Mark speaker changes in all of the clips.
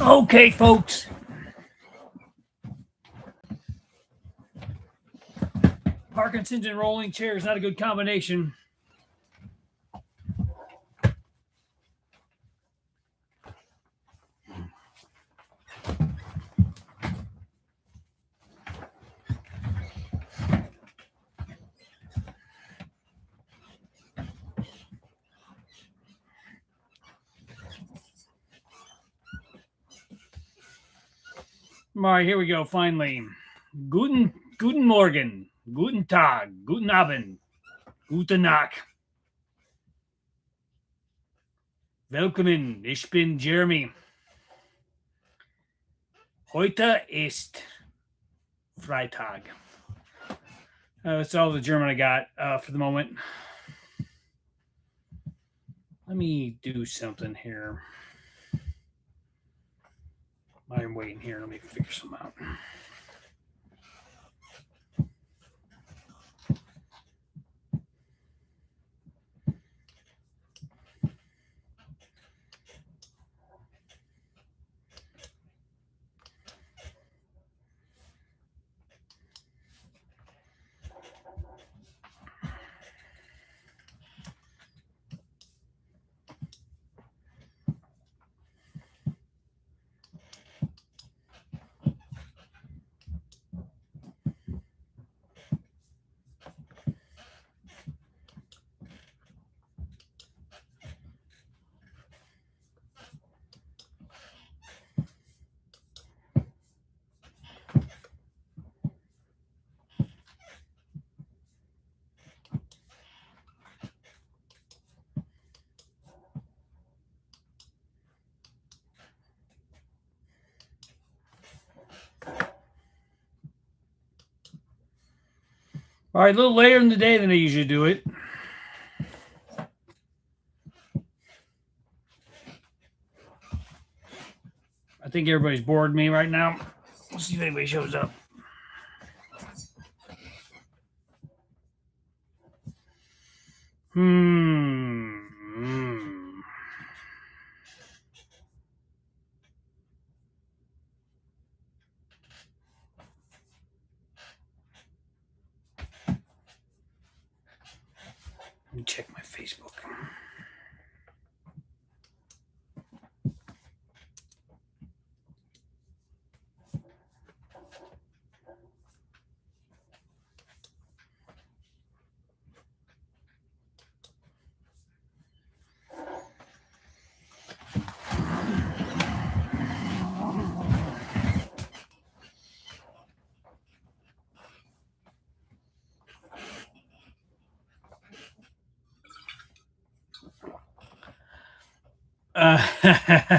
Speaker 1: Okay, folks. Parkinson's and rolling chair is not a good combination. All right, here we go. Finally, Guten Morgen, Guten Tag, Guten Abend, Guten Nacht. Willkommen, ich bin Jeremy. Heute ist Freitag. That's all the German I got for the moment. Let me do something here. I'm waiting here. Let me figure something out. All right, a little later in the day than I usually do it. I think everybody's bored of me right now. Let's see if anybody shows up. Hmm. Let me check my Facebook.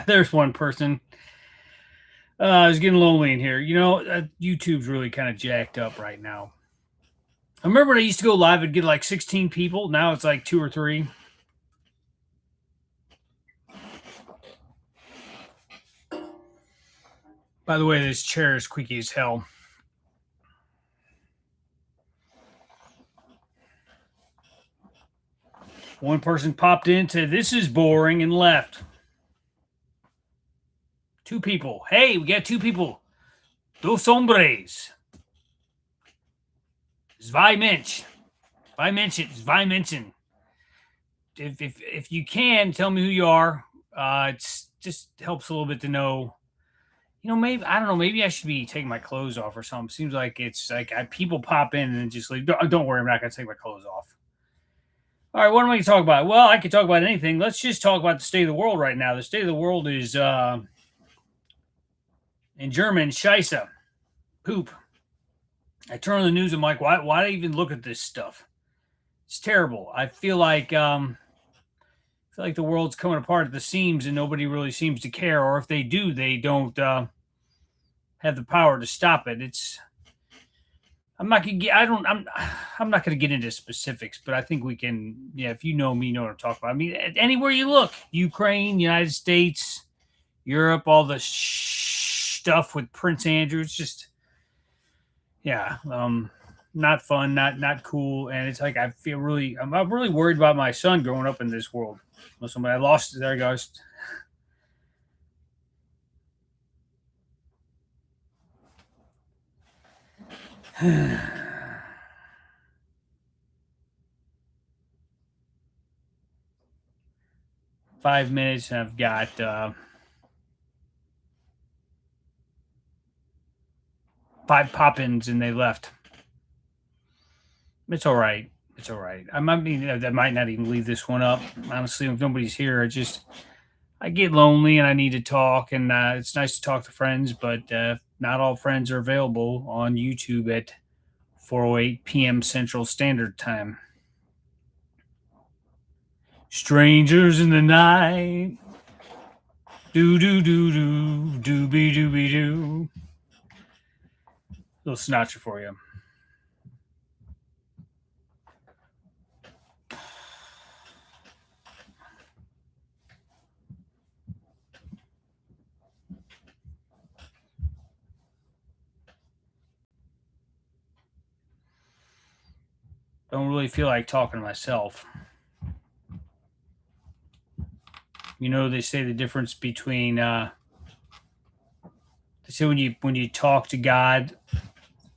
Speaker 1: There's one person. I was getting lonely in here. You know, YouTube's really kind of jacked up right now. I remember when I used to go live, I'd get like 16 people. Now it's like 2 or 3. By the way, this chair is squeaky as hell. One person popped in, said, "This is boring," and left. 2 people. Hey, we got 2 people. Dos hombres. Zwei Mensch. Zwei Menschen. If you can, tell me who you are. It's just helps a little bit to know. You know, maybe I don't know. Maybe I should be taking my clothes off or something. Seems like it's like people pop in and just like, don't worry, I'm not gonna take my clothes off. All right, what am I going to talk about? Well, I could talk about anything. Let's just talk about the state of the world right now. The state of the world is, in German, Scheiße, poop. I turn on the news. I'm like, why? Why do I even look at this stuff? It's terrible. I feel like the world's coming apart at the seams, and nobody really seems to care. Or if they do, they don't have the power to stop it. It's. I'm not gonna get. I don't. I'm not gonna get into specifics, but I think we can. Yeah, if you know me, you know what I'm talking about. I mean, anywhere you look, Ukraine, United States, Europe, all the stuff with Prince Andrew. It's just, yeah, not fun, not cool, and it's like I feel really. I'm really worried about my son growing up in this world. Somebody I lost. There he goes. 5 minutes, and I've got 5 pop-ins, and they left. It's all right. It's all right. I might not even leave this one up. Honestly, if nobody's here, I get lonely and I need to talk, and it's nice to talk to friends, but not all friends are available on YouTube at 4:08 p.m. Central Standard Time. Strangers in the night. Do do do do do be do be do. Little Sinatra for you. Don't really feel like talking to myself. You know, they say the difference between they say when you talk to God,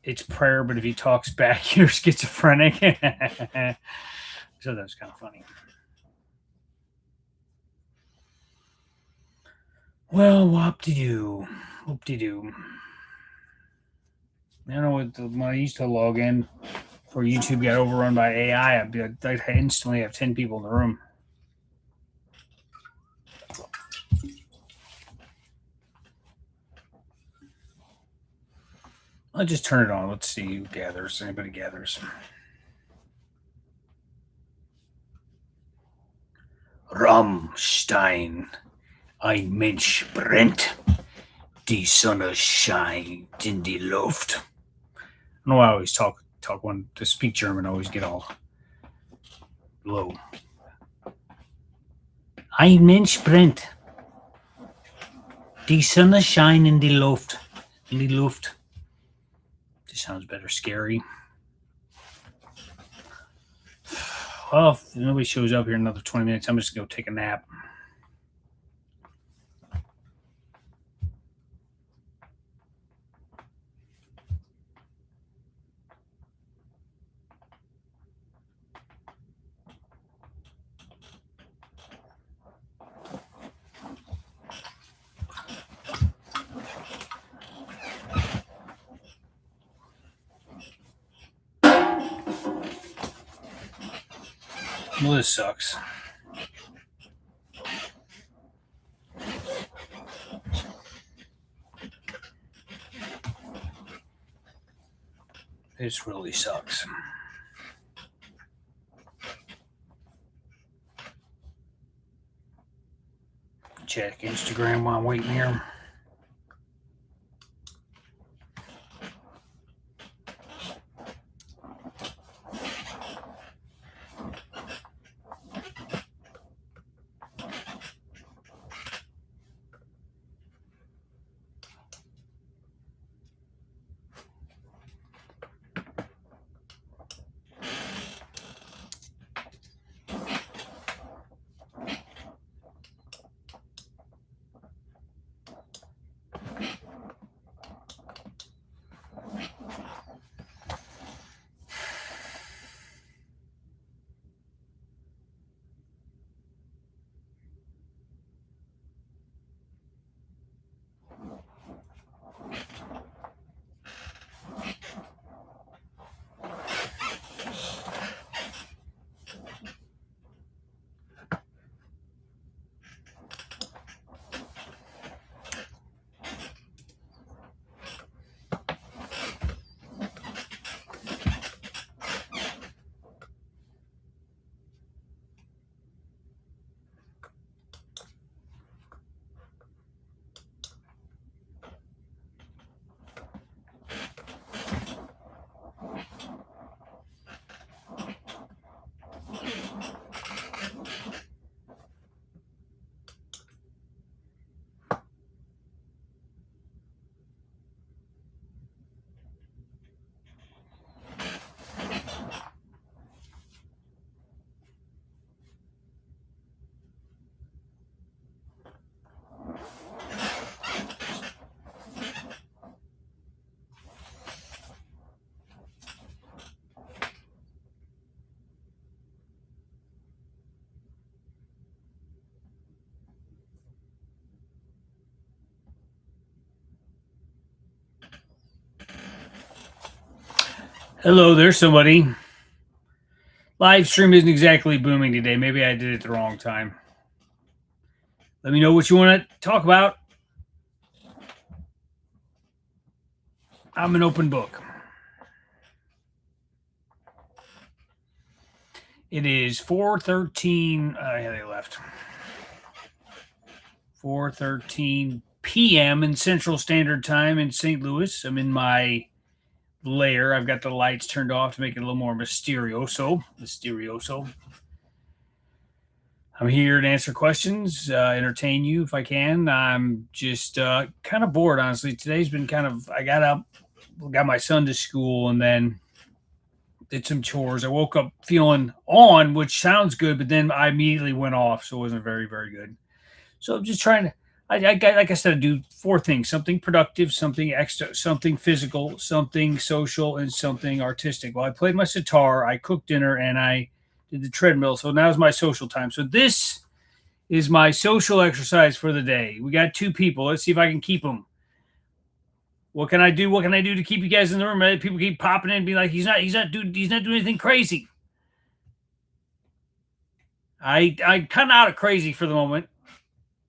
Speaker 1: it's prayer, but if he talks back, you're schizophrenic. So that was kind of funny. Well, whoop-de-doo. Whoop-de-doo. I don't know when I used to log in before YouTube got overrun by AI, I'd instantly have 10 people in the room. I'll just turn it on. Let's see who gathers. Anybody gathers. Rammstein, ein Mensch brennt, die Sonne scheint in die Luft. I don't know why I always talk when to speak German. I always get all low. Ein Mensch brennt, die Sonne scheint in die Luft. In die Luft. Just sounds better. Scary. Well, if nobody shows up here in another 20 minutes, I'm just going to go take a nap. Well, this sucks. This really sucks. Check Instagram while I'm waiting here. Hello there, somebody. Live stream isn't exactly booming today. Maybe I did it the wrong time. Let me know what you want to talk about. I'm an open book. It is 4:13. Yeah, they left. 4:13 p.m. in Central Standard Time in St. Louis. I'm in my lair. I've got the lights turned off to make it a little more mysterioso. I'm here to answer questions, entertain you if I can. I'm just kind of bored, honestly. Today's been kind of, I got up, got my son to school, and then did some chores. I woke up feeling on, which sounds good, but then I immediately went off, so it wasn't very, very good. So I'm just trying to, I got, like I said, I do four things: something productive, something extra, something physical, something social, and something artistic. Well, I played my sitar, I cooked dinner, and I did the treadmill. So now's my social time. So this is my social exercise for the day. We got two people. Let's see if I can keep them. What can I do? What can I do to keep you guys in the room? People keep popping in and be like, he's not doing anything crazy. I'm kind of out of crazy for the moment.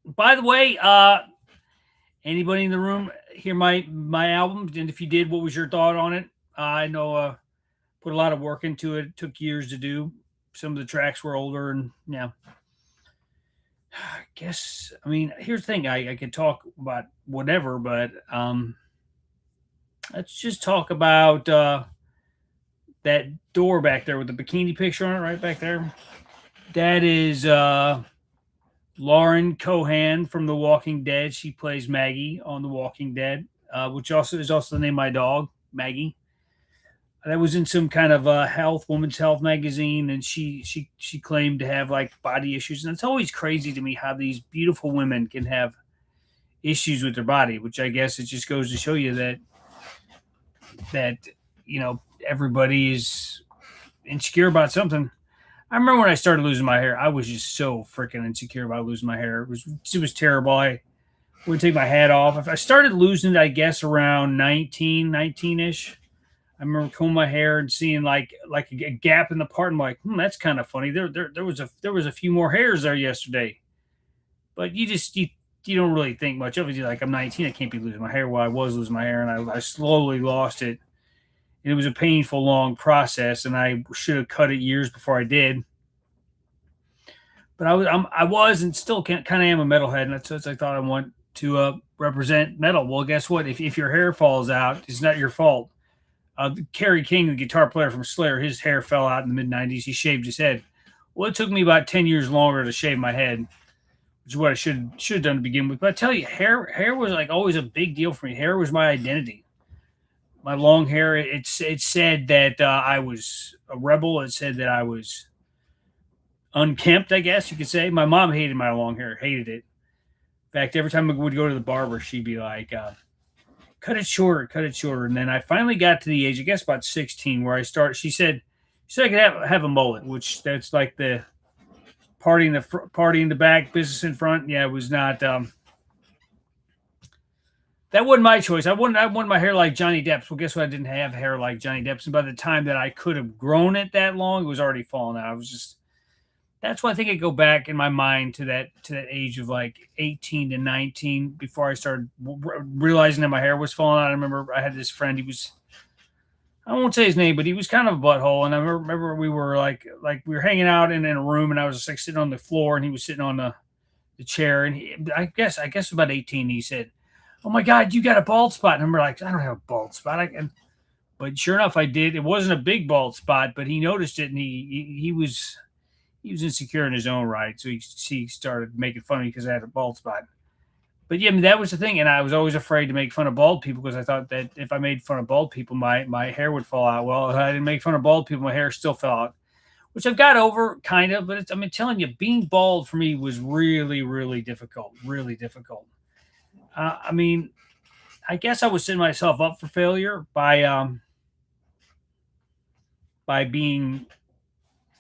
Speaker 1: By the way, anybody in the room hear my album? And if you did, what was your thought on it? I know put a lot of work into it. It took years to do. Some of the tracks were older, and yeah. I guess, I mean, here's the thing. I could talk about whatever, but let's just talk about that door back there with the bikini picture on it, right back there. That is Lauren Cohan from The Walking Dead. She plays Maggie on The Walking Dead, which also is also the name of my dog, Maggie. That was in some kind of woman's health magazine, and she claimed to have like body issues, and it's always crazy to me how these beautiful women can have issues with their body, which I guess it just goes to show you that everybody is insecure about something. I remember when I started losing my hair, I was just so freaking insecure about losing my hair. It was terrible. I would take my hat off. If I started losing it, I guess around 19-ish. I remember combing my hair and seeing like a gap in the part. I'm like, that's kind of funny. There was a few more hairs there yesterday, but you don't really think much of it. You're like, I'm 19, I can't be losing my hair. Well, I was losing my hair, and I slowly lost it. And it was a painful, long process, and I should have cut it years before I did. But I was, and still kind of am a metalhead, and that's I thought I want to represent metal. Well, guess what? If your hair falls out, it's not your fault. Kerry King, the guitar player from Slayer, his hair fell out in the mid '90s. He shaved his head. Well, it took me about 10 years longer to shave my head, which is what I should have done to begin with. But I tell you, hair was like always a big deal for me. Hair was my identity. My long hair. It said that I was a rebel. It said that I was unkempt, I guess you could say. My mom hated my long hair, hated it. In fact, every time I would go to the barber, she'd be like, cut it shorter, cut it shorter. And then I finally got to the age, I guess about 16, where I started. She said I could have a mullet, which that's like the party in the back, business in front. Yeah, it was not. That wasn't my choice. I wanted my hair like Johnny Depp's. Well, guess what? I didn't have hair like Johnny Depp's. And by the time that I could have grown it that long, it was already falling out. I was just. That's why I think I go back in my mind to that age of like 18 to 19 before I started realizing that my hair was falling out. I remember I had this friend. I won't say his name, but he was kind of a butthole. And I remember we were like we were hanging out in a room, and I was just like sitting on the floor, and he was sitting on the chair. And I guess about 18, he said, "Oh my God, you got a bald spot." And I'm like, "I don't have a bald spot." But sure enough, I did. It wasn't a big bald spot, but he noticed it, and he was insecure in his own right. So he started making fun of me because I had a bald spot. But yeah, I mean, that was the thing. And I was always afraid to make fun of bald people because I thought that if I made fun of bald people, my hair would fall out. Well, if I didn't make fun of bald people, my hair still fell out, which I've got over kind of. But I'm telling you, being bald for me was really, really difficult. Really difficult. I mean, I guess I was setting myself up for failure by being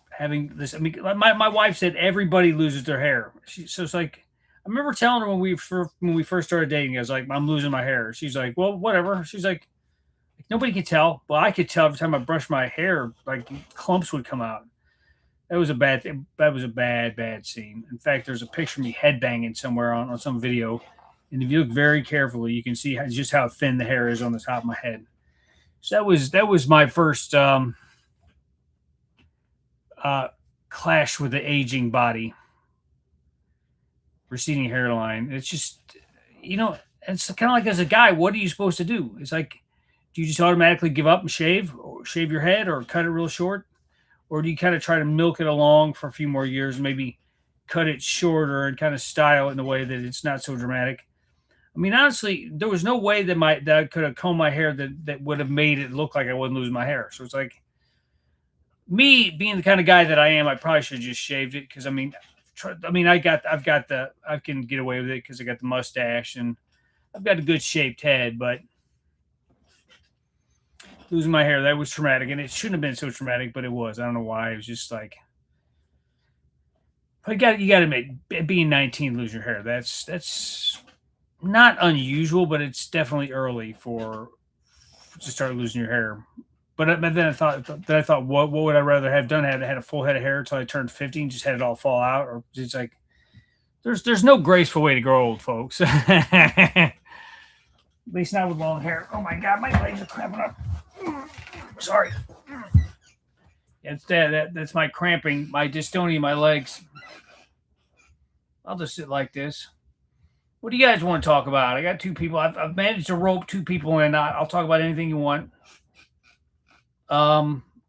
Speaker 1: having this. I mean, my wife said everybody loses their hair. So it's like I remember telling her when we first started dating, I was like, I'm losing my hair. She's like, well, whatever. She's like, Nobody could tell, but I could tell every time I brushed my hair, like clumps would come out. That was a bad thing. That was a bad, bad scene. In fact, there's a picture of me headbanging somewhere on some video. And if you look very carefully, you can see just how thin the hair is on the top of my head. So that was my first uh, clash with the aging body, receding hairline. It's just, it's kind of like as a guy, what are you supposed to do? It's like, do you just automatically give up and shave, or shave your head, or cut it real short, or do you kind of try to milk it along for a few more years, maybe cut it shorter and kind of style it in a way that it's not so dramatic? I mean, honestly, there was no way that I could have combed my hair that would have made it look like I wasn't losing my hair. So it's like, me being the kind of guy that I am, I probably should have just shaved it because I can get away with it because I got the mustache and I've got a good shaped head, but losing my hair, that was traumatic, and it shouldn't have been so traumatic, but it was. I don't know why. It was just like, but you got to admit, being 19, lose your hair. That's not unusual, but it's definitely early to start losing your hair. But then I thought, what would I rather have done? Had a full head of hair until I turned 50 and just had it all fall out, or it's like there's no graceful way to grow old, folks. At least not with long hair. Oh my god, my legs are cramping up. Sorry. It's that's my cramping, my dystonia in my legs. I'll just sit like this. What do you guys want to talk about? I got two people. I've managed to rope two people in. I'll talk about anything you want.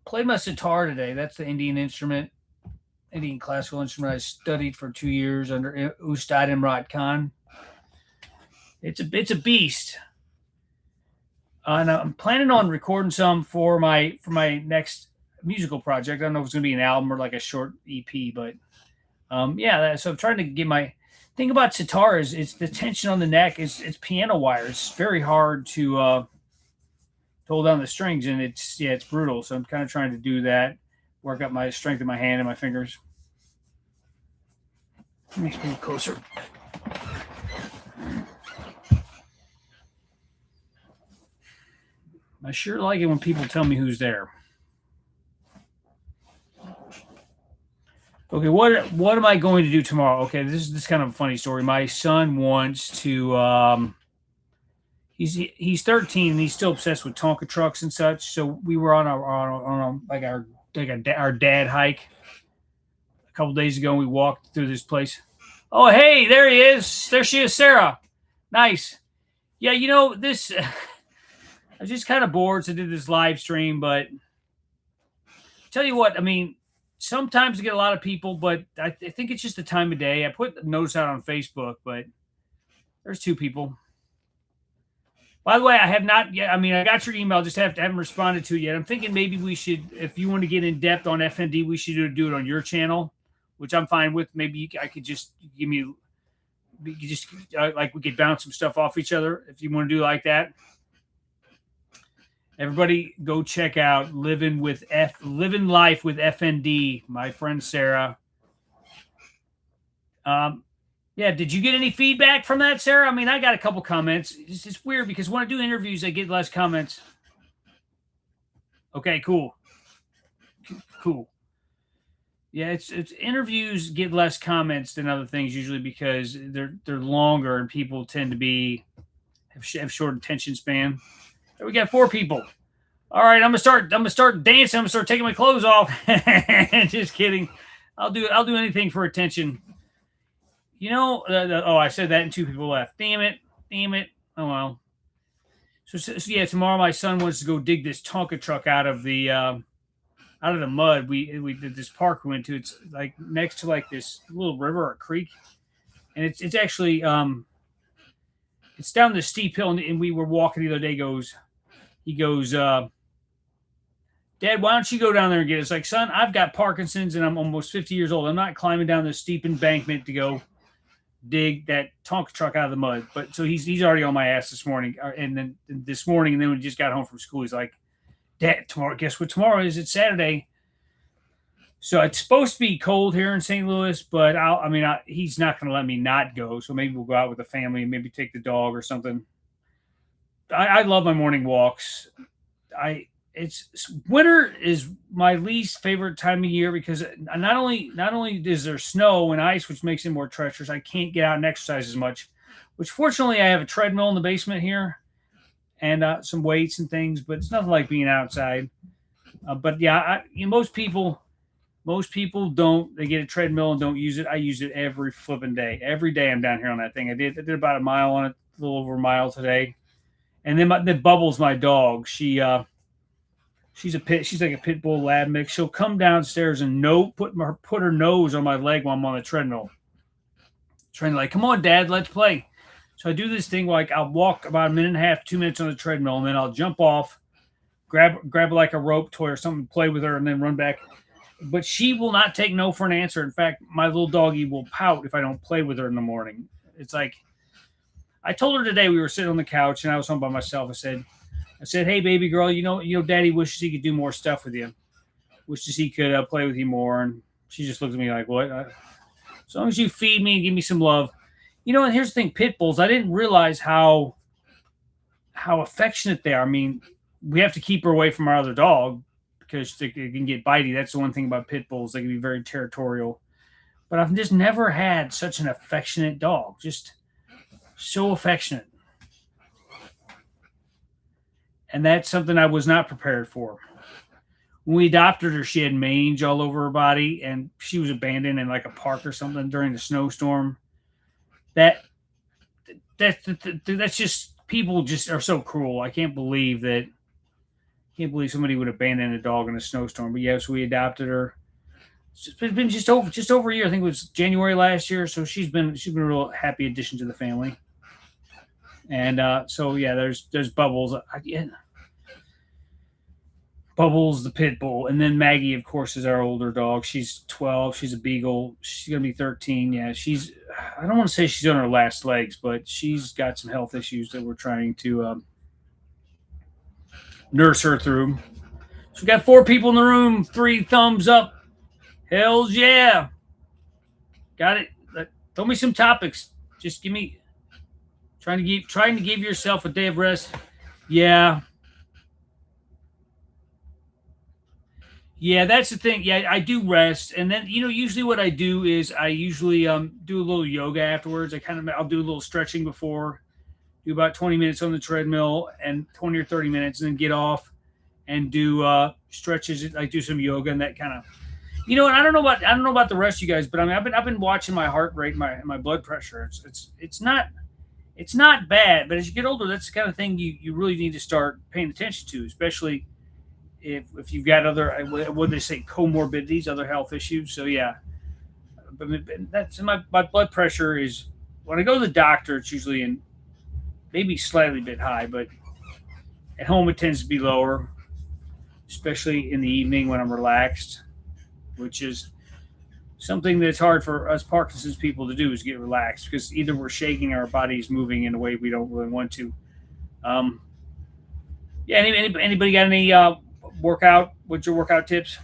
Speaker 1: Played my sitar today. That's the Indian classical instrument I studied for 2 years under Ustad Imrat Khan. It's a beast. And I'm planning on recording some for my next musical project. I don't know if it's going to be an album or like a short EP, but so I'm trying to get my thing about sitar is it's the tension on the neck. It's piano wire. It's very hard to hold down the strings, and it's brutal. So I'm kind of trying to do that, work up my strength in my hand and my fingers. Let me move closer. I sure like it when people tell me who's there. Okay, what am I going to do tomorrow? Okay, this is kind of a funny story. My son wants to. He's 13 and he's still obsessed with Tonka trucks and such. So we were on our dad hike a couple days ago. And we walked through this place. Oh, hey, there he is. There she is, Sarah. Nice. Yeah, this. I was just kind of bored, so I did this live stream. But tell you what, I mean, sometimes I get a lot of people, but I think it's just the time of day. I put the notice out on Facebook, but there's two people. By the way, I have not yet. I mean, I got your email, just haven't responded to it yet. I'm thinking maybe we should, if you want to get in depth on FND, we should do it on your channel, which I'm fine with. Maybe I could just give me, you just like we could bounce some stuff off each other if you want to do like that. Everybody, go check out Living Life with FND. My friend Sarah. Yeah, did you get any feedback from that, Sarah? I mean, I got a couple comments. It's weird because when I do interviews, I get less comments. Okay, cool. Yeah, it's interviews get less comments than other things usually because they're longer and people tend to have short attention span. We got 4 people. All right, I'm gonna start dancing. I'm gonna start taking my clothes off. Just kidding. I'll do anything for attention. I said that and 2 people left. Damn it. Oh well. So yeah, tomorrow my son wants to go dig this Tonka truck out of the mud. We did this park we went to. It's like next to like this little river or creek, and it's actually it's down this steep hill. And we were walking the other day. He goes, Dad, why don't you go down there and get it? It's like, son, I've got Parkinson's and I'm almost 50 years old. I'm not climbing down this steep embankment to go dig that Tonka truck out of the mud. But so he's already on my ass this morning. And then when we just got home from school, he's like, Dad, tomorrow, guess what tomorrow is? It's Saturday. So it's supposed to be cold here in St. Louis, but he's not going to let me not go. So maybe we'll go out with the family and maybe take the dog or something. I love my morning walks. I it's winter is my least favorite time of year because not only is there snow and ice, which makes it more treacherous, I can't get out and exercise as much. Which fortunately, I have a treadmill in the basement here and some weights and things, but it's nothing like being outside. But yeah, most people don't. They get a treadmill and don't use it. I use it every flipping day. Every day I'm down here on that thing. I did about a mile on it, a little over a mile today. And then Bubbles, my dog, she's like a pit bull lab mix. She'll come downstairs and put her nose on my leg while I'm on the treadmill, trying to like, come on, Dad, let's play. So I do this thing like I'll walk about a minute and a half, 2 minutes on the treadmill, and then I'll jump off, grab like a rope toy or something, play with her, and then run back. But she will not take no for an answer. In fact, my little doggy will pout if I don't play with her in the morning. It's like I told her today we were sitting on the couch and I was home by myself. I said, hey, baby girl, Daddy wishes he could do more stuff with you. Wishes he could play with you more. And she just looked at me like, what? As long as you feed me and give me some love. And here's the thing, pit bulls, I didn't realize how affectionate they are. I mean, we have to keep her away from our other dog because they can get bitey. That's the one thing about pit bulls. They can be very territorial. But I've just never had such an affectionate dog. Just so affectionate. And that's something I was not prepared for. When we adopted her, she had mange all over her body, and she was abandoned in like a park or something during the snowstorm. That's just people just are so cruel. I can't believe somebody would abandon a dog in a snowstorm. But yes, we adopted her. It's been just over a year. I think it was January last year. So she's been a real happy addition to the family. And so yeah, there's Bubbles. Bubbles, the pit bull, and then Maggie, of course, is our older dog. She's 12. She's a beagle. She's gonna be 13. Yeah, I don't want to say she's on her last legs, but she's got some health issues that we're trying to nurse her through. So we got 4 people in the room. 3 thumbs up. Hells yeah! Got it. Throw me some topics. Just give me. Trying to give yourself a day of rest. Yeah. Yeah, that's the thing. Yeah, I do rest, and then usually what I do is I usually do a little yoga afterwards. I'll do a little stretching before, do about 20 minutes on the treadmill and 20 or 30 minutes, and then get off and do stretches. I do some yoga and that kind of. And I don't know about the rest of you guys, but I mean I've been watching my heart rate, my blood pressure. It's not bad, but as you get older, that's the kind of thing you really need to start paying attention to, especially if you've got other, what do they say, comorbidities, other health issues. So yeah, but that's my blood pressure is, when I go to the doctor, it's usually in maybe slightly bit high, but at home it tends to be lower, especially in the evening when I'm relaxed, which is something that's hard for us Parkinson's people to do, is get relaxed, because either we're shaking or our body's moving in a way we don't really want to. Yeah, anybody got any what's your workout tips?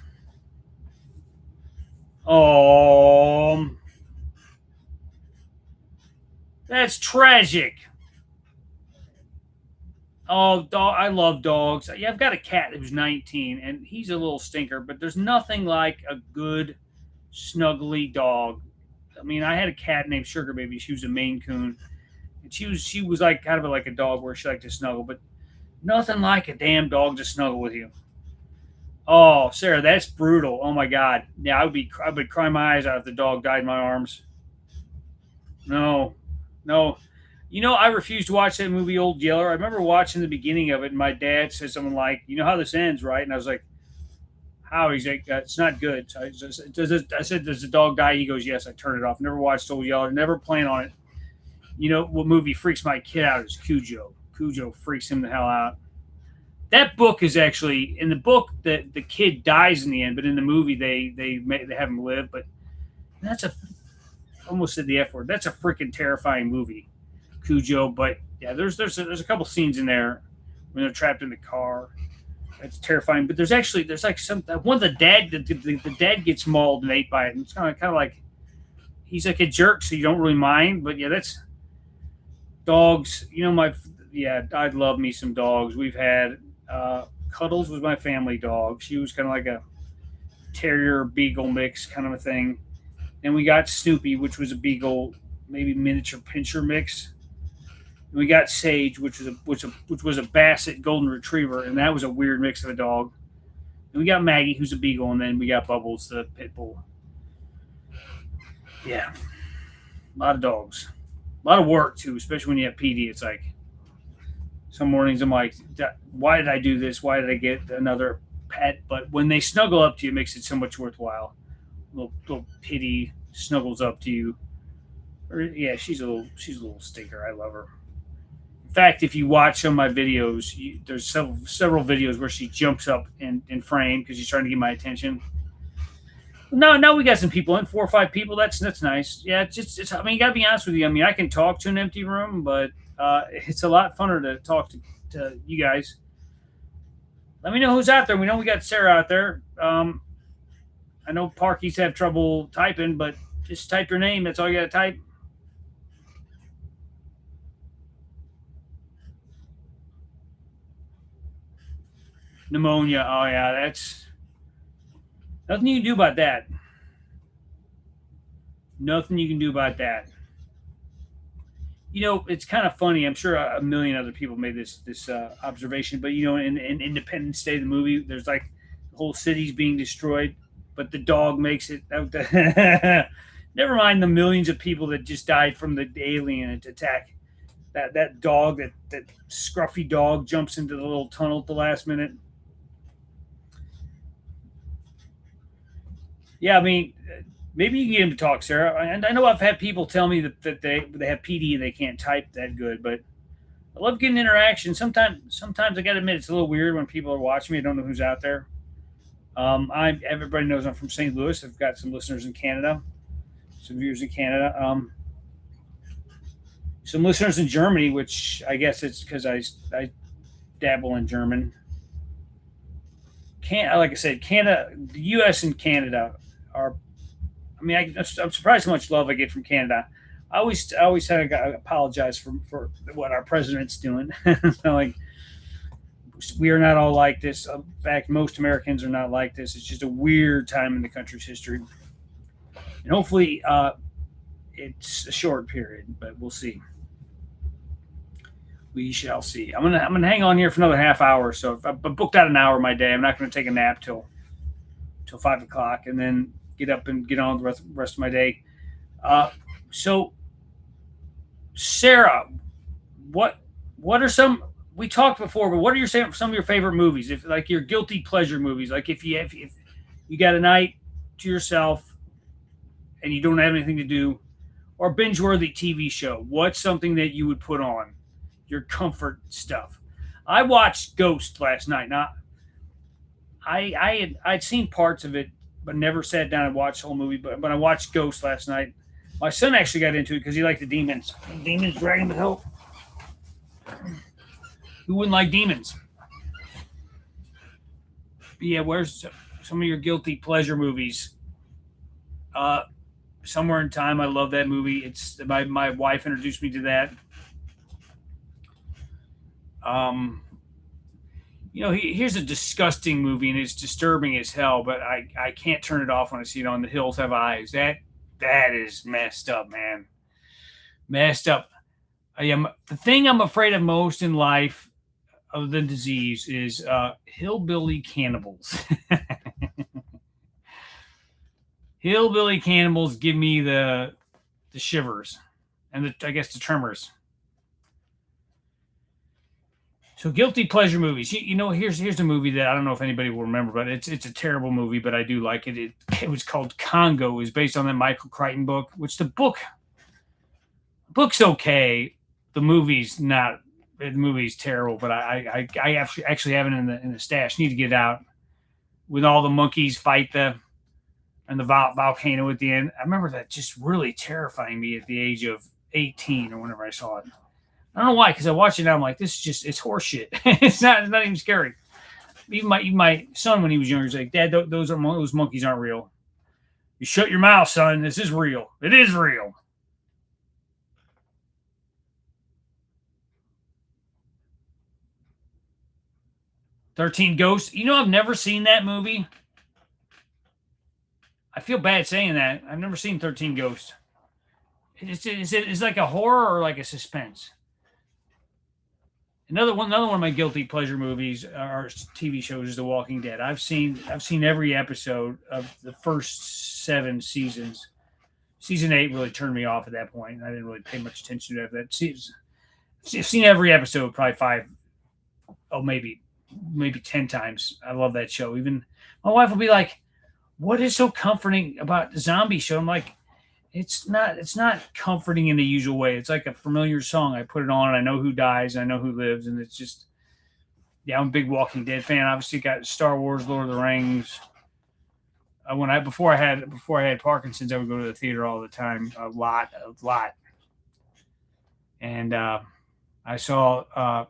Speaker 1: That's tragic. Oh, dog! I love dogs. Yeah, I've got a cat who's 19, and he's a little stinker. But there's nothing like a good, snuggly dog. I mean, I had a cat named Sugar Baby. She was a Maine Coon, and she was like kind of like a dog where she liked to snuggle. But nothing like a damn dog to snuggle with you. Oh, Sarah, that's brutal. Oh my God. Yeah, I would cry my eyes out if the dog died in my arms. No, no. I refused to watch that movie, Old Yeller. I remember watching the beginning of it, and my dad said something like, "You know how this ends, right?" And I was like, "How?" He's like, "It's not good." So I said, "Does the dog die?" He goes, "Yes." I turned it off. Never watched Old Yeller. Never plan on it. What movie freaks my kid out is Cujo. Cujo freaks him the hell out. That book is actually, in the book, the kid dies in the end, but in the movie they have him live. But that's almost said the F word. That's a freaking terrifying movie, Cujo. But yeah, there's a couple scenes in there when they're trapped in the car. That's terrifying. But there's like some one of the dad gets mauled and ate by it, and it's kind of like he's like a jerk, so you don't really mind. But yeah, that's dogs. I'd love me some dogs. We've had Cuddles was my family dog. She was kind of like a terrier beagle mix kind of a thing. Then we got Snoopy, which was a beagle, maybe miniature pincher mix. And we got Sage, which was a Basset golden retriever, and that was a weird mix of a dog. And we got Maggie, who's a beagle, and then we got Bubbles, the pit bull. Yeah, a lot of dogs, a lot of work too, especially when you have PD. It's like some mornings I'm like, why did I do this? Why did I get another pet? But when they snuggle up to you, it makes it so much worthwhile. Little pity snuggles up to you. Or, yeah, she's a little stinker. I love her. In fact, if you watch some of my videos, there's several videos where she jumps up in frame because she's trying to get my attention. No, we got some people in, 4 or 5 people. That's nice. Yeah, it's. I mean, you gotta be honest with you. I mean, I can talk to an empty room, but it's a lot funner to talk to you guys. Let me know who's out there. We know we got Sarah out there. I know Parkies have trouble typing, but just type your name. That's all you gotta type. Pneumonia. Oh yeah, that's nothing you can do about that. Nothing you can do about that. It's kind of funny. I'm sure a million other people made this observation, but in Independence Day, the movie, there's like the whole city's being destroyed, but the dog makes it out. Never mind the millions of people that just died from the alien attack. That dog, that scruffy dog, jumps into the little tunnel at the last minute. Yeah, I mean, maybe you can get him to talk, Sarah. And I know I've had people tell me that they have PD and they can't type that good, but I love getting interaction. Sometimes I got to admit it's a little weird when people are watching me. I don't know who's out there. Everybody knows I'm from St. Louis. I've got some listeners in Canada, some viewers in Canada. Some listeners in Germany, which I guess it's because I dabble in German. Like I said, Canada, the U.S. and Canada are. I mean, I'm surprised how much love I get from Canada. I always had to apologize for what our president's doing. So, like, we are not all like this. In fact, most Americans are not like this. It's just a weird time in the country's history, and hopefully, it's a short period, but we'll see. We shall see. I'm gonna hang on here for another half hour. So if I booked out an hour of my day, I'm not gonna take a nap till 5 o'clock, and then get up and get on the rest of my day. So, Sarah, what are some we talked before? But what are some of your favorite movies? If like your guilty pleasure movies, like if you got a night to yourself and you don't have anything to do, or binge worthy TV show, what's something that you would put on? Your comfort stuff. I watched Ghost last night. Now, I'd seen parts of it, but never sat down and watched the whole movie. But I watched Ghost last night. My son actually got into it because he liked the demons. Demons drag him to hell. Who wouldn't like demons? But yeah, where's some of your guilty pleasure movies? Somewhere in Time. I love that movie. It's my wife introduced me to that. Um, here's a disgusting movie and it's disturbing as hell, but I can't turn it off when I see it on The Hills Have Eyes. That is messed up, man. Messed up. The thing I'm afraid of most in life, other than disease, is hillbilly cannibals. Hillbilly cannibals give me the shivers and I guess the tremors. So guilty pleasure movies. Here's a movie that I don't know if anybody will remember, but it's a terrible movie, but I do like it. It was called Congo. It was based on that Michael Crichton book, which the book's okay. The movie's not. The movie's terrible, but I actually have it in the stash. Need to get it out when all the monkeys fight the volcano at the end. I remember that just really terrifying me at the age of 18 or whenever I saw it. I don't know why, because I watch it now. I'm like, this is it's horseshit. It's not even scary. Even my son, when he was younger, was like, Dad, those monkeys aren't real. You shut your mouth, son. This is real. It is real. 13 Ghosts. You know, I've never seen that movie. I feel bad saying that. I've never seen 13 Ghosts. Is like a horror or like a suspense? Another one of my guilty pleasure movies or TV shows is The Walking Dead. I've seen every episode of the first 7 seasons. Season 8 really turned me off at that point. I didn't really pay much attention to that season. I've seen every episode probably 5, maybe 10 times. I love that show. Even my wife will be like, "What is so comforting about the zombie show?" I'm like, it's not comforting in the usual way. It's like a familiar song. I put it on, and I know who dies, and I know who lives, and it's just, yeah, I'm a big Walking Dead fan. Obviously, got Star Wars, Lord of the Rings. Before I had Parkinson's, I would go to the theater all the time, a lot, and I saw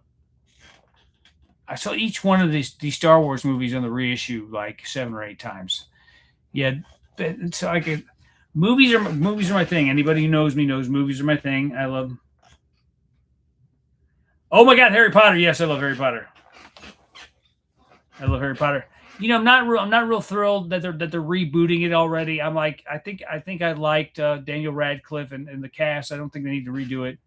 Speaker 1: each one of these Star Wars movies on the reissue like 7 or 8 times. Yeah, so I could. Movies are my thing. Anybody who knows me knows movies are my thing. I love. Oh my God, Harry Potter! Yes, I love Harry Potter. I love Harry Potter. You know, I'm not real thrilled that they're rebooting it already. I'm like, I think I liked Daniel Radcliffe and the cast. I don't think they need to redo it.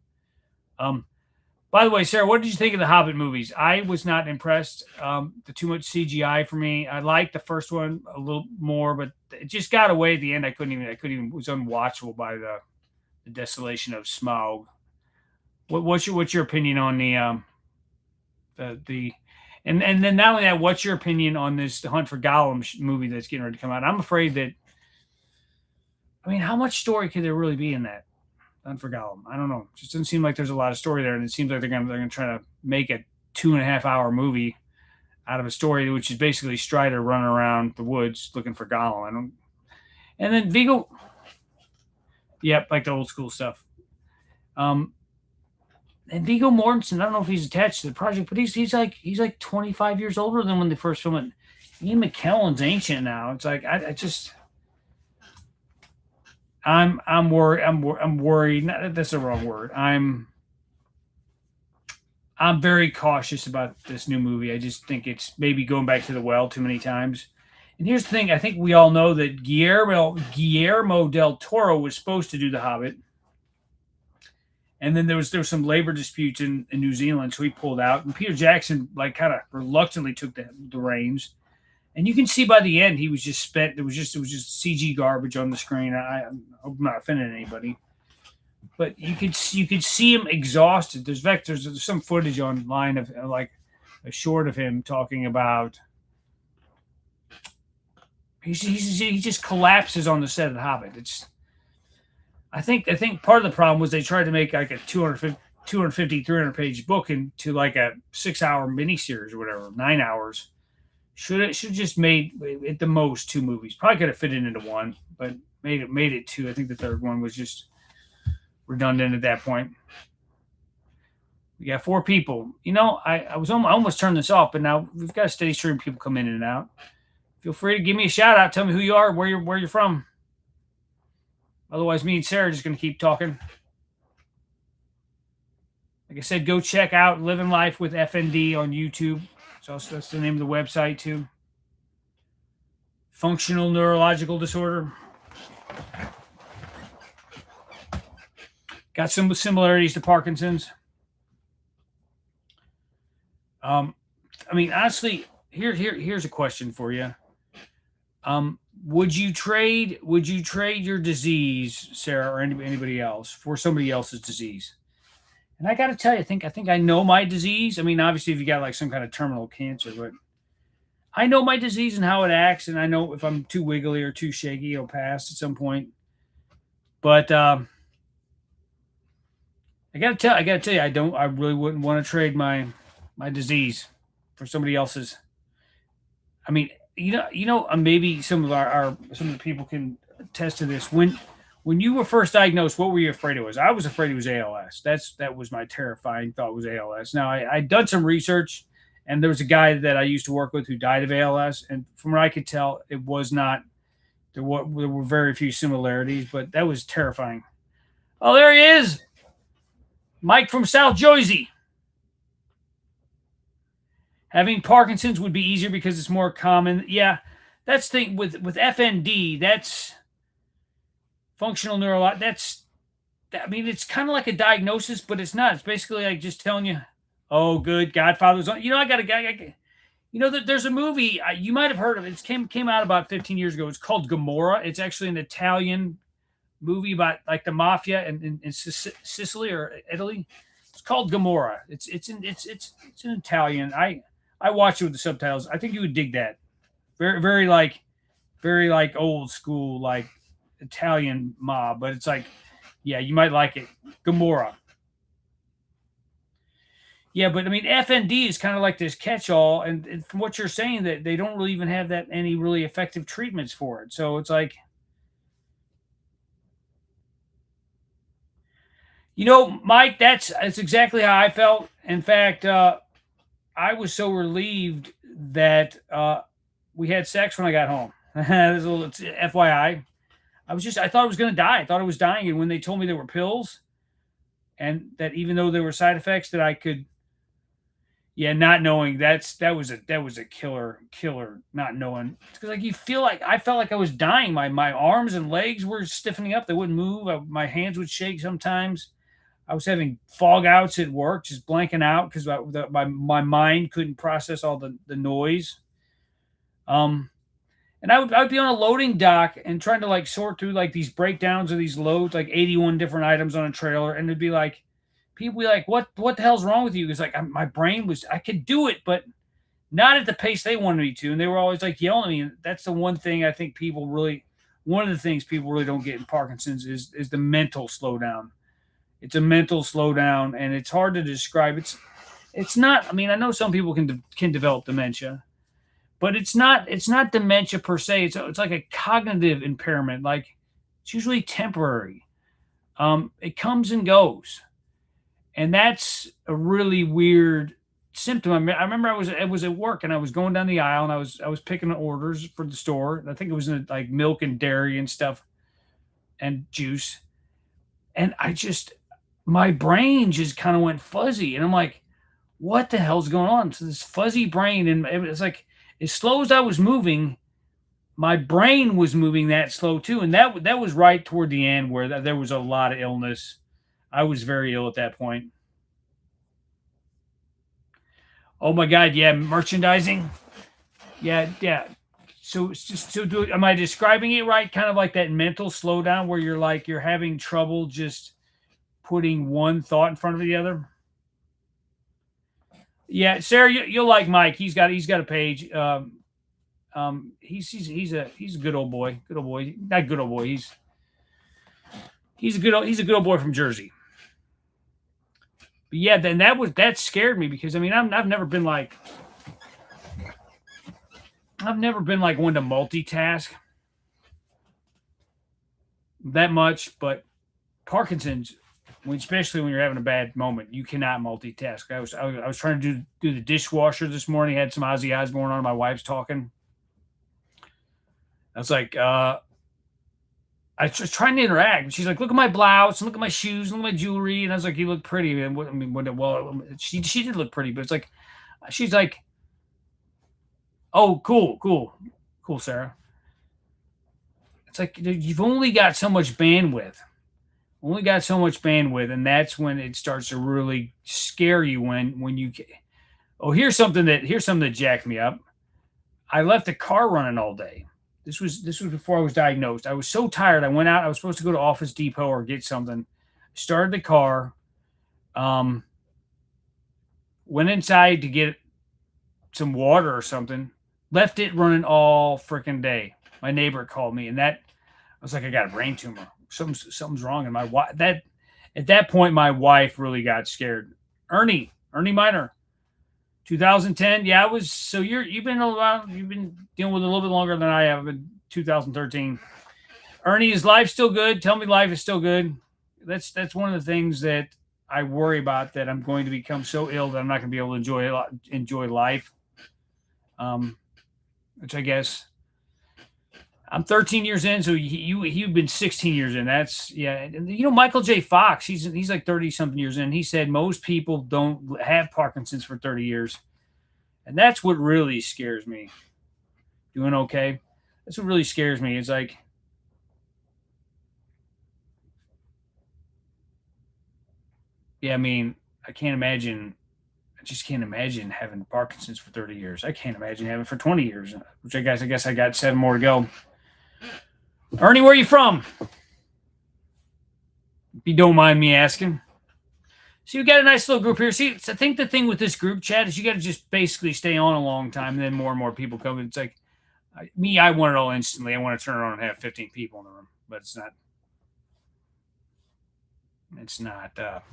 Speaker 1: By the way, Sarah, what did you think of the Hobbit movies? I was not impressed. The too much CGI for me. I liked the first one a little more, but it just got away at the end. I couldn't even. It was unwatchable by the desolation of Smaug. What's your opinion on the and then not only that, what's your opinion on this Hunt for Gollum movie that's getting ready to come out? I'm afraid that. I mean, how much story could there really be in that? Hunt for Gollum. I don't know. It just doesn't seem like there's a lot of story there, and it seems like they're gonna try to make a 2.5-hour movie out of a story which is basically Strider running around the woods looking for Gollum. And then Viggo, yep, like the old school stuff. And Viggo Mortensen, I don't know if he's attached to the project, but he's like 25 years older than when they first filmed it. Ian McKellen's ancient now. It's like I just. I'm worried. I'm worried. That's the wrong word. I'm very cautious about this new movie. I just think it's maybe going back to the well too many times. And here's the thing: I think we all know that Guillermo del Toro was supposed to do The Hobbit, and then there was some labor disputes in New Zealand, so he pulled out. And Peter Jackson like kind of reluctantly took the reins. And you can see by the end he was just spent. It was just CG garbage on the screen. I'm not offending anybody, but you could see him exhausted. There's some footage online of like a short of him talking about. He just collapses on the set of The Hobbit. I think part of the problem was they tried to make like a 250 300 page book into like a 6-hour miniseries or whatever, 9 hours. Should just made at the most 2 movies. Probably could have fit it into one, but made it 2. I think the third one was just redundant at that point. We got 4 people. You know, I almost turned this off, but now we've got a steady stream of people come in and out. Feel free to give me a shout out. Tell me who you are, where you're from. Otherwise, me and Sarah are just going to keep talking. Like I said, go check out Living Life with FND on YouTube. So that's the name of the website too. Functional neurological disorder. Got some similarities to Parkinson's. I mean, honestly, here's a question for you. Would you trade your disease, Sarah, or anybody else, for somebody else's disease? And I got to tell you, I think I know my disease. I mean, obviously, if you got like some kind of terminal cancer, but I know my disease and how it acts, and I know if I'm too wiggly or too shaky, it'll pass at some point. But I got to tell you, I really wouldn't want to trade my disease for somebody else's. I mean, maybe some of the people can attest to this. When you were first diagnosed, what were you afraid it was? I was afraid it was ALS. That was my terrifying thought was ALS. Now I'd done some research, and there was a guy that I used to work with who died of ALS, and from what I could tell, it was not. There were very few similarities, but that was terrifying. Oh, there he is, Mike from South Jersey. Having Parkinson's would be easier because it's more common. Yeah, that's the thing with FND. That's functional neurological. I mean, it's kind of like a diagnosis, but it's not. It's basically like just telling you, "Oh, good, Godfather's on." You know, I got a guy. You know, there's a movie you might have heard of. It came out about 15 years ago. It's called Gomorrah. It's actually an Italian movie about like the mafia in Sicily or Italy. It's called Gomorrah. It's an Italian. I watched it with the subtitles. I think you would dig that. Very like old school like Italian mob, but it's like yeah, you might like it. Gomorrah. Yeah, but I mean FND is kind of like this catch-all, and from what you're saying, that they don't really even have that any really effective treatments for it. So it's like Mike, that's exactly how I felt. In fact, I was so relieved that we had sex when I got home. There's a little it's FYI. I thought I was going to die. I thought I was dying, and when they told me there were pills, and that even though there were side effects, that I could, yeah, not knowing that was a killer. Not knowing because like you feel like I felt like I was dying. My arms and legs were stiffening up. They wouldn't move. My hands would shake sometimes. I was having fog outs at work, just blanking out because my mind couldn't process all the noise. Um, and I would be on a loading dock and trying to like sort through like these breakdowns of these loads, like 81 different items on a trailer, and it'd be like people be like, "What the hell's wrong with you?" It's like my brain was I could do it, but not at the pace they wanted me to, and they were always like yelling at me. And that's the one thing I think people really, one of the things people really don't get in Parkinson's is the mental slowdown. It's a mental slowdown, and it's hard to describe. It's not. I mean, I know some people can develop dementia, but it's not dementia per se. It's like a cognitive impairment. Like it's usually temporary. It comes and goes, and that's a really weird symptom. I remember I was at work and I was going down the aisle and I was picking orders for the store. I think it was in like milk and dairy and stuff and juice, and I just my brain just kind of went fuzzy, and I'm like, what the hell's going on? So this fuzzy brain, and it was like as slow as I was moving, my brain was moving that slow too, and that was right toward the end where there was a lot of illness. I was very ill at that point. Oh my god, yeah, merchandising, yeah, yeah. So it's just am I describing it right? Kind of like that mental slowdown where you're having trouble just putting one thought in front of the other. Yeah, Sarah, you'll like Mike. He's got a page. He's a good old boy, not good old boy. He's a good old boy from Jersey. But yeah, then that scared me because I mean I've never been like one to multitask that much, but Parkinson's, especially when you're having a bad moment, you cannot multitask. I was trying to do the dishwasher this morning. Had some Ozzy Osbourne on. My wife's talking. I was like, I was trying to interact. She's like, "Look at my blouse, and look at my shoes, and look at my jewelry." And I was like, "You look pretty." And well, she did look pretty, but it's like, she's like, "Oh, cool, Sarah." It's like you've only got so much bandwidth, and that's when it starts to really scare you when you. Oh, here's something that jacked me up. I left the car running all day. This was before I was diagnosed. I was so tired. I went out. I was supposed to go to Office Depot or get something. Started the car. Um, Went inside to get some water or something. Left it running all freaking day. My neighbor called me, and that I was like, I got a brain tumor. Something's wrong. And my wife that at that point, my wife really got scared. Ernie Miner, 2010. Yeah, I was. So you've been a while. You've been dealing with it a little bit longer than I have. In 2013, Ernie, is life still good? Tell me, life is still good. That's one of the things that I worry about. That I'm going to become so ill that I'm not going to be able to enjoy life. Um, which I guess I'm 13 years in, so you've been 16 years in. That's yeah. And Michael J. Fox, he's like 30 something years in. He said most people don't have Parkinson's for 30 years. And that's what really scares me. Doing okay. That's what really scares me. It's like, yeah, I mean, I can't imagine. I just can't imagine having Parkinson's for 30 years. I can't imagine having it for 20 years, which I guess I got 7 more to go. Ernie, where are you from? If you don't mind me asking. So you got a nice little group here. See, I think the thing with this group chat is you got to just basically stay on a long time, and then more and more people come. It's like me, I want it all instantly. I want to turn it on and have 15 people in the room, but it's not. It's not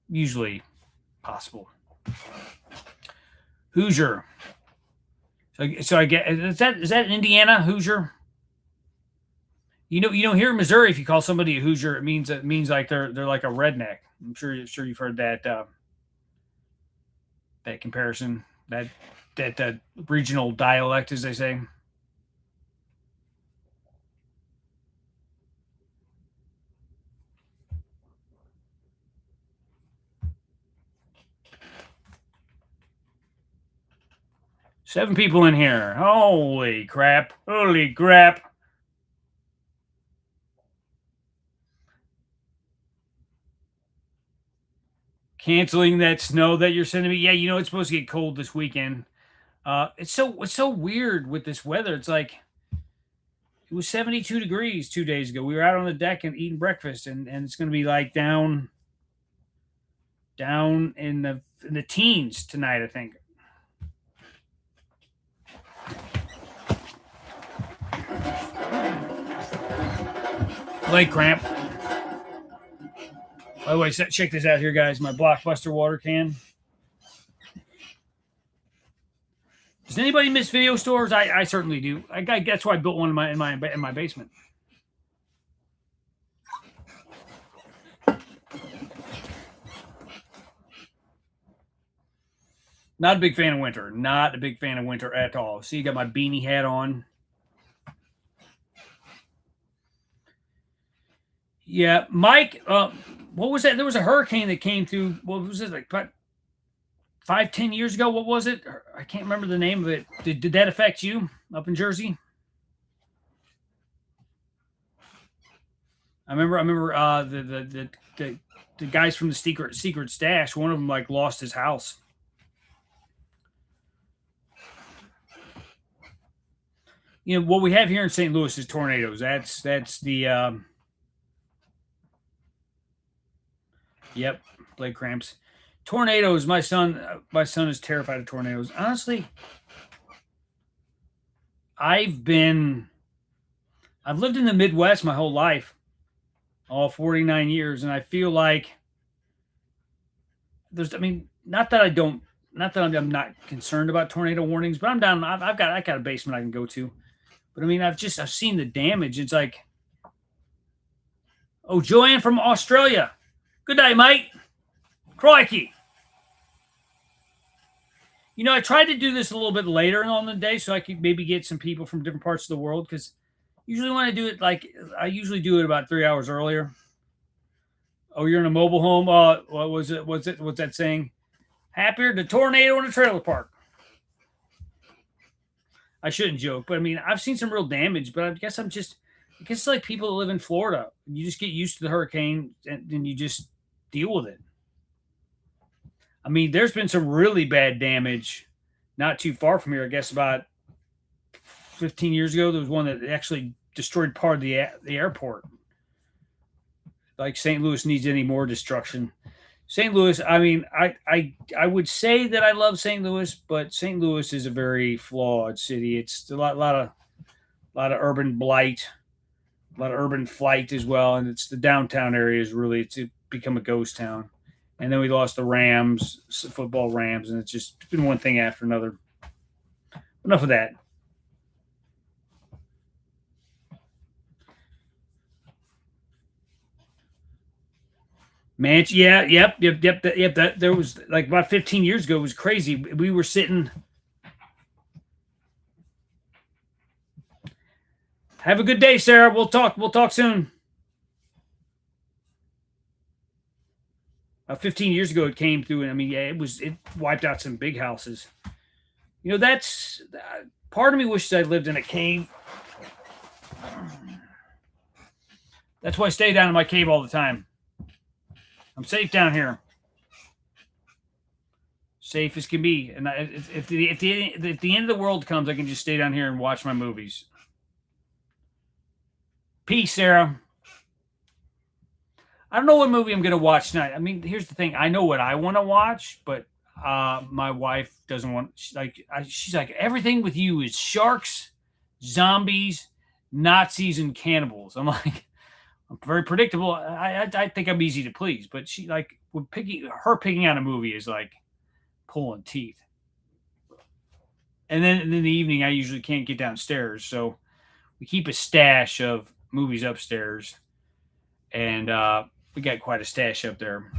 Speaker 1: usually possible. Hoosier. So I get is that Indiana Hoosier? You know here in Missouri, if you call somebody a Hoosier, it means like they're like a redneck. I'm sure you've heard that comparison, that regional dialect, as they say. 7 people in here. Holy crap! Holy crap! Canceling that snow that you're sending me. Yeah, it's supposed to get cold this weekend. It's so weird with this weather. It's like it was 72 degrees 2 days ago. We were out on the deck and eating breakfast, and it's going to be like down in the teens tonight, I think. Leg cramp. By the way, check this out here, guys. My Blockbuster water can. Does anybody miss video stores? I certainly do. That's why I built one in my basement. Not a big fan of winter. Not a big fan of winter at all. See, you got my beanie hat on. Yeah, Mike. What was that? There was a hurricane that came through. What was it, like about 5, 10 years ago? What was it? I can't remember the name of it. Did that affect you up in Jersey? I remember the guys from the secret stash. One of them like lost his house. What we have here in St. Louis is tornadoes. That's the yep, leg cramps. Tornadoes. My son is terrified of tornadoes. Honestly, I've been I've lived in the Midwest my whole life, all 49 years, and I feel like not that I don't, not that I'm not concerned about tornado warnings, but I'm down. I got a basement I can go to, but I've seen the damage. It's like, oh, Joanne from Australia. Good day, mate. Crikey. I tried to do this a little bit later on the day so I could maybe get some people from different parts of the world, because usually when I do it, I usually do it about 3 hours earlier. Oh, you're in a mobile home. What was it? What's that saying? Happier than a tornado in a trailer park. I shouldn't joke, but I've seen some real damage. But I guess it's like people that live in Florida. You just get used to the hurricane, and you just deal with it. There's been some really bad damage not too far from here. I guess about 15 years ago, there was one that actually destroyed part of the airport. Like St. Louis needs any more destruction. St. Louis, I would say that I love St. Louis, but St. Louis is a very flawed city. It's a lot of urban blight, a lot of urban flight as well, and it's the downtown area is really it's become a ghost town. And then we lost the Rams, football Rams, and it's been one thing after another. Enough of that. Manch, yeah, yep. That there was like about 15 years ago. It was crazy. We were sitting. Have a good day, Sarah. We'll talk. We'll talk soon. 15 years ago, it came through, and yeah, it wiped out some big houses. That's part of me wishes I lived in a cave. That's why I stay down in my cave all the time. I'm safe down here, safe as can be. And if the end of the world comes, I can just stay down here and watch my movies. Peace, Sarah. I don't know what movie I'm going to watch tonight. I mean, here's the thing. I know what I want to watch, but my wife doesn't want. She's like, everything with you is sharks, zombies, Nazis, and cannibals. I'm like, I'm very predictable. I think I'm easy to please, but she like picking out a movie is like pulling teeth. And then in the evening, I usually can't get downstairs, so we keep a stash of movies upstairs, and we got quite a stash up there.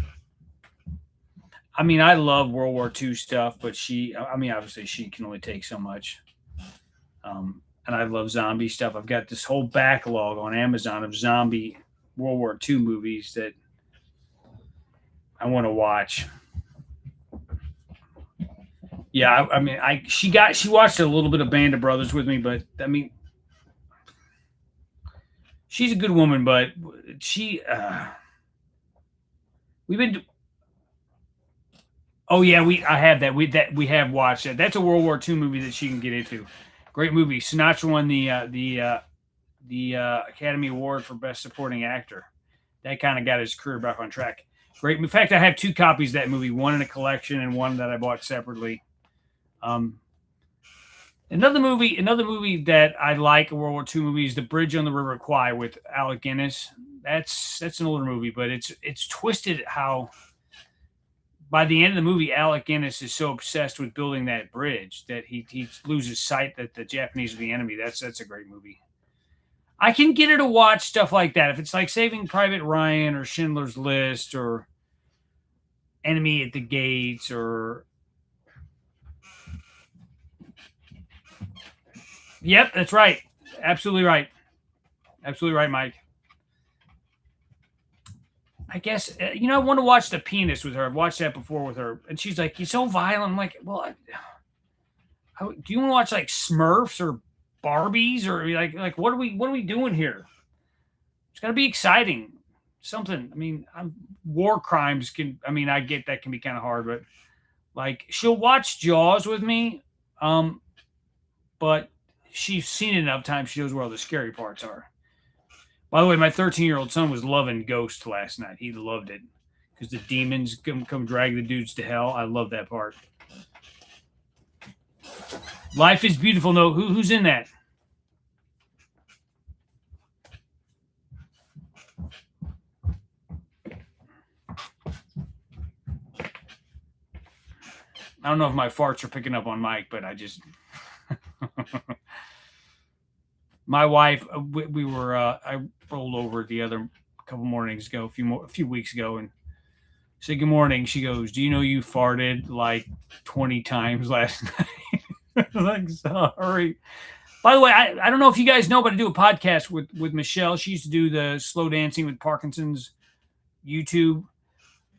Speaker 1: I mean, I love World War II stuff, but obviously, she can only take so much. And I love zombie stuff. I've got this whole backlog on Amazon of zombie World War II movies that I want to watch. Yeah, I mean, she watched a little bit of Band of Brothers with me, but I mean, she's a good woman, but we've been. Oh yeah, I have that. We have watched that. That's a World War II movie that she can get into. Great movie. Sinatra won the Academy Award for Best Supporting Actor. That kind of got his career back on track. Great. In fact, I have 2 copies of that movie, one in a collection and one that I bought separately. Another movie that I like, a World War II movie, is The Bridge on the River Kwai with Alec Guinness. That's an older movie, but it's twisted how by the end of the movie, Alec Guinness is so obsessed with building that bridge that he loses sight that the Japanese are the enemy. That's a great movie. I can get her to watch stuff like that. If it's like Saving Private Ryan or Schindler's List or Enemy at the Gates or... Yep, that's right. Absolutely right. Absolutely right, Mike. I guess, I want to watch The Pianist with her. I've watched that before with her. And she's like, you're so violent. I'm like, well, do you want to watch like Smurfs or Barbies or like what are we doing here? It's got to be exciting. Something. I mean, war crimes I get that can be kind of hard, but like she'll watch Jaws with me. But she's seen it enough times. She knows where all the scary parts are. By the way, my 13-year-old son was loving Ghost last night. He loved it because the demons come drag the dudes to hell. I love that part. Life is Beautiful. No, who's in that? I don't know if my farts are picking up on Mike, but I just... My wife, we were, I rolled over the other couple mornings ago, a few weeks ago, and said, good morning. She goes, do you know you farted like 20 times last night? I was like, sorry. By the way, I don't know if you guys know, but I do a podcast with Michelle. She used to do the Slow Dancing with Parkinson's YouTube.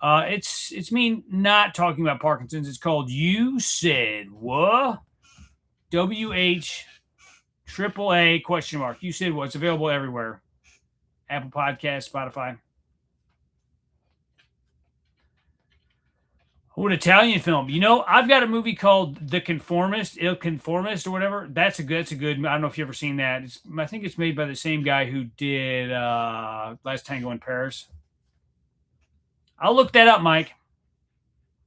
Speaker 1: It's me not talking about Parkinson's. It's called You Said What? WH AAA question mark. You said what? It's available everywhere. Apple Podcasts, Spotify. Oh, an Italian film. I've got a movie called The Conformist, Il Conformist, or whatever. That's a good. I don't know if you've ever seen that. I think it's made by the same guy who did Last Tango in Paris. I'll look that up, Mike.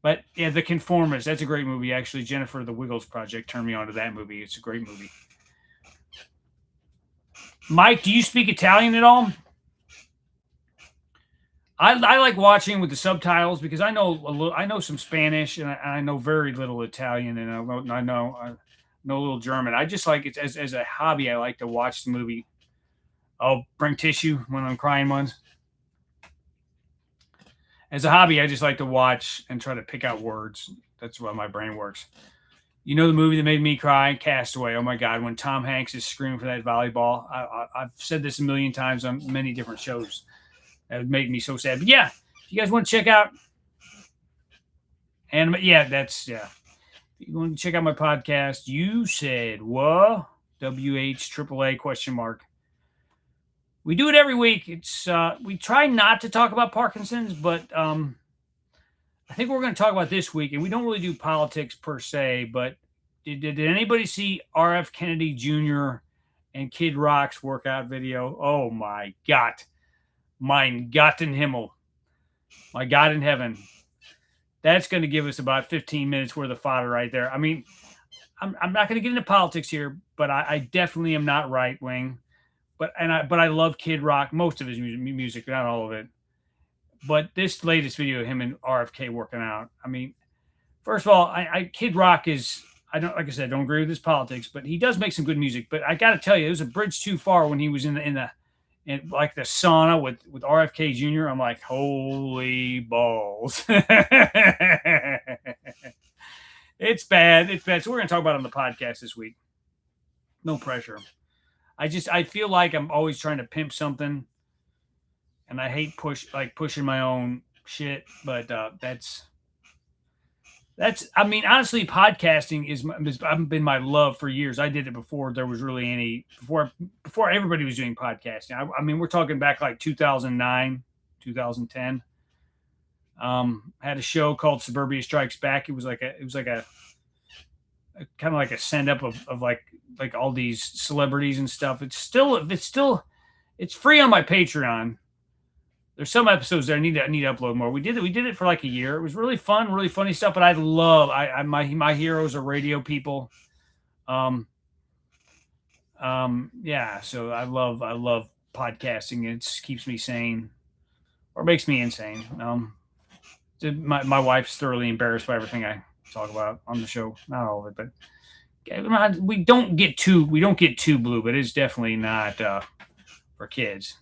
Speaker 1: But yeah, The Conformist. That's a great movie. Actually, Jennifer the Wiggles Project turned me on to that movie. It's a great movie. Mike, do you speak Italian at all? I like watching with the subtitles because I know some Spanish and I know very little Italian and I know a little German. I just like it as a hobby. I like to watch the movie. I'll bring tissue when I'm crying once. As a hobby, I just like to watch and try to pick out words. That's why my brain works. You know the movie that made me cry? Castaway. Oh my God, when Tom Hanks is screaming for that volleyball. I've said this a million times on many different shows. That made me so sad. But yeah, if you guys want to check out anime, if If you want to check out my podcast, You Said What? WHAAA question mark. We do it every week. It's we try not to talk about Parkinson's, but I think we're going to talk about this week, and we don't really do politics per se, but did anybody see RF Kennedy Jr. and Kid Rock's workout video? Oh my God. Mein Gott in Himmel. My God in heaven. That's going to give us about 15 minutes worth of fodder right there. I mean, I'm not going to get into politics here, but I definitely am not right wing. But I love Kid Rock, most of his music, not all of it. But this latest video of him and RFK working out. I mean, first of all, Kid Rock is, I don't, like I said, I don't agree with his politics, but he does make some good music. But I got to tell you, it was a bridge too far when he was in like the sauna with RFK Jr. I'm like, holy balls. It's bad. It's bad. So we're going to talk about it on the podcast this week. No pressure. I feel like I'm always trying to pimp something, and I hate pushing my own shit, but that's I mean, honestly, podcasting has been my love for years. I did it before there was really any, before everybody was doing podcasting. I mean, we're talking back like 2009, 2010. Had a show called Suburbia Strikes Back. It was like a kind of like a send up of like all these celebrities and stuff. It's free on my Patreon. There's some episodes that I need to upload more. We did it for like a year. It was really fun, really funny stuff. But my heroes are radio people. Yeah. So I love podcasting. It keeps me sane, or makes me insane. My wife's thoroughly embarrassed by everything I talk about on the show. Not all of it, but we don't get too blue, but it's definitely not for kids.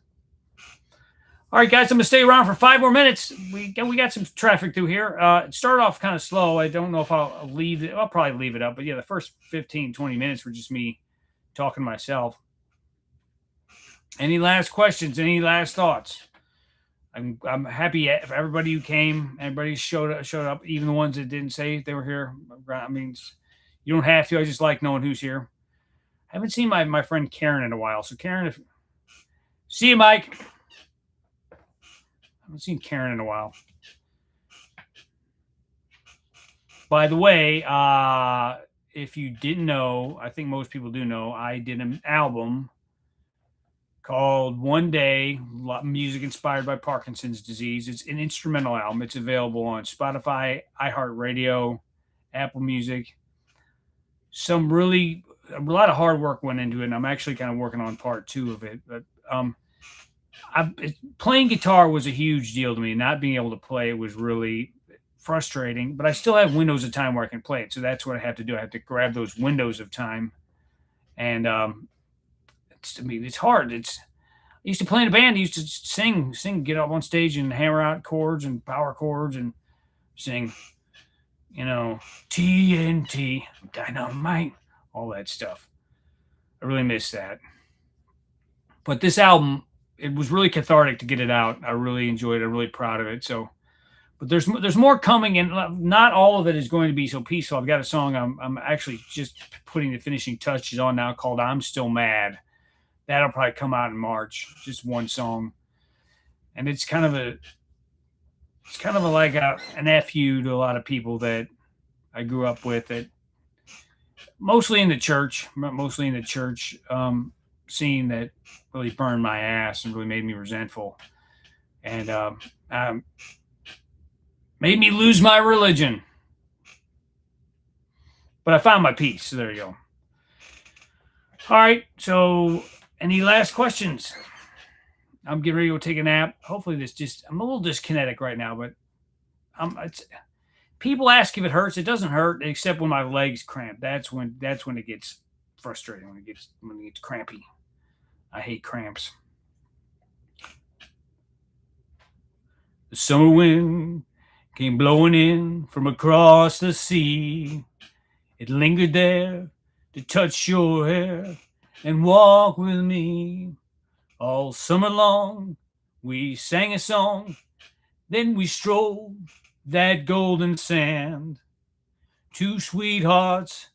Speaker 1: All right, guys, I'm gonna stay around for 5 more minutes. We got some traffic through here. It started off kind of slow. I don't know if I'll leave it. I'll probably leave it up, but yeah, the first 15, 20 minutes were just me talking to myself. Any last questions? Any last thoughts? I'm happy for everybody who came. Everybody showed up, even the ones that didn't say they were here. I mean, you don't have to. I just like knowing who's here. I haven't seen my friend Karen in a while. So Karen, see you, Mike. I haven't seen Karen in a while. By the way, if you didn't know, I think most people do know, I did an album called One Day, music inspired by Parkinson's disease. It's an instrumental album. It's available on Spotify, iHeartRadio, Apple Music. A lot of hard work went into it, and I'm actually kind of working on part 2 of it. But playing guitar was a huge deal to me. Not being able to play it was really frustrating, but I still have windows of time where I can play it. So that's what I have to do. I have to grab those windows of time. And it's hard. I used to play in a band. I used to sing, get up on stage and hammer out chords and power chords and sing, TNT, Dynamite, all that stuff. I really miss that. But this album, it was really cathartic to get it out. I really enjoyed it. I'm really proud of it. So, but there's more coming, and not all of it is going to be so peaceful. I've got a song I'm actually just putting the finishing touches on now called "I'm Still Mad." That'll probably come out in March. Just one song, and it's kind of like an FU to a lot of people that I grew up with, that mostly in the church scene, that really burned my ass and really made me resentful, and made me lose my religion. But I found my peace. So there you go. All right. So any last questions? I'm getting ready to go take a nap. Hopefully I'm a little dyskinetic right now, but people ask if it hurts. It doesn't hurt, except when my legs cramp. That's when it gets frustrating, when it gets crampy. I hate cramps. The summer wind came blowing in from across the sea. It lingered there to touch your hair and walk with me. All summer long we sang a song, then we strolled that golden sand. Two sweethearts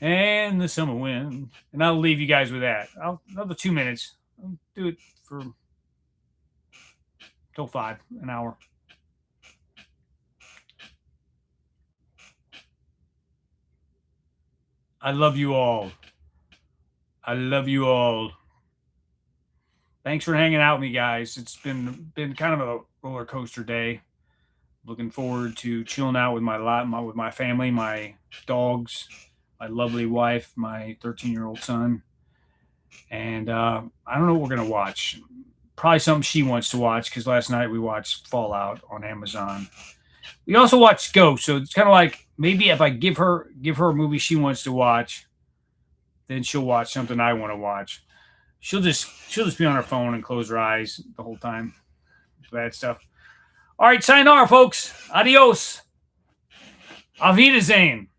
Speaker 1: and the summer wind. And I'll leave you guys with that. Another 2 minutes. I'll do it for till 5, an hour. I love you all. I love you all. Thanks for hanging out with me, guys. It's been kind of a roller coaster day. Looking forward to chilling out with with my family, my dogs, my lovely wife, my 13-year-old son, and I don't know what we're gonna watch. Probably something she wants to watch because last night we watched Fallout on Amazon. We also watched Ghost, so it's kind of like maybe if I give her a movie she wants to watch, then she'll watch something I want to watch. She'll just be on her phone and close her eyes the whole time. Bad stuff. All right, sayonara, folks. Adios. Auf Wiedersehen.